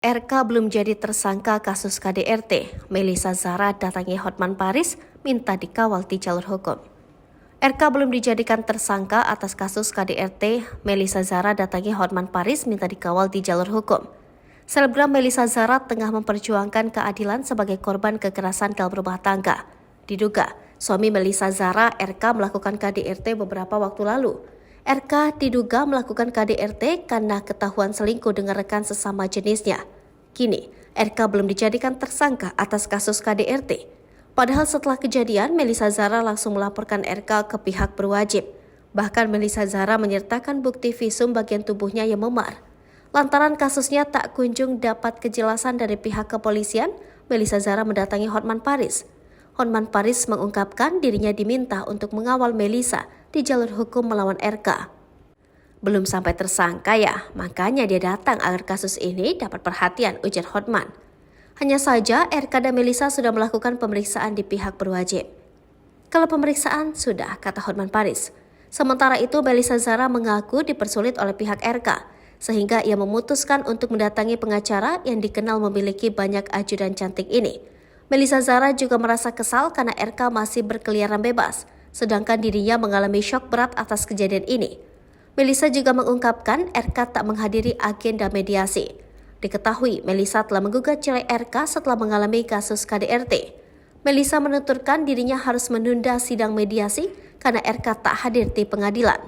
RK belum jadi tersangka kasus KDRT. Melissa Zara datangi Hotman Paris minta dikawal di jalur hukum. RK belum dijadikan tersangka atas kasus KDRT. Melissa Zara datangi Hotman Paris minta dikawal di jalur hukum. Selebgram Melissa Zara tengah memperjuangkan keadilan sebagai korban kekerasan dalam rumah tangga. Diduga, suami Melissa Zara, RK, melakukan KDRT beberapa waktu lalu. RK diduga melakukan KDRT karena ketahuan selingkuh dengan rekan sesama jenisnya. Kini, RK belum dijadikan tersangka atas kasus KDRT. Padahal setelah kejadian, Melissa Zara langsung melaporkan RK ke pihak berwajib. Bahkan Melissa Zara menyertakan bukti visum bagian tubuhnya yang memar. Lantaran kasusnya tak kunjung dapat kejelasan dari pihak kepolisian, Melissa Zara mendatangi Hotman Paris. Hotman Paris mengungkapkan dirinya diminta untuk mengawal Melissa di jalur hukum melawan RK. Belum sampai tersangka ya, makanya dia datang agar kasus ini dapat perhatian, ujar Hotman. Hanya saja RK dan Melissa sudah melakukan pemeriksaan di pihak berwajib. Kalau pemeriksaan sudah, kata Hotman Paris. Sementara itu Melissa Zara mengaku dipersulit oleh pihak RK, sehingga ia memutuskan untuk mendatangi pengacara yang dikenal memiliki banyak ajudan cantik ini. Melissa Zara juga merasa kesal karena RK masih berkeliaran bebas, sedangkan dirinya mengalami syok berat atas kejadian ini. Melissa juga mengungkapkan RK tak menghadiri agenda mediasi. Diketahui Melissa telah menggugat cerai RK setelah mengalami kasus KDRT. Melissa menuturkan dirinya harus menunda sidang mediasi karena RK tak hadir di pengadilan.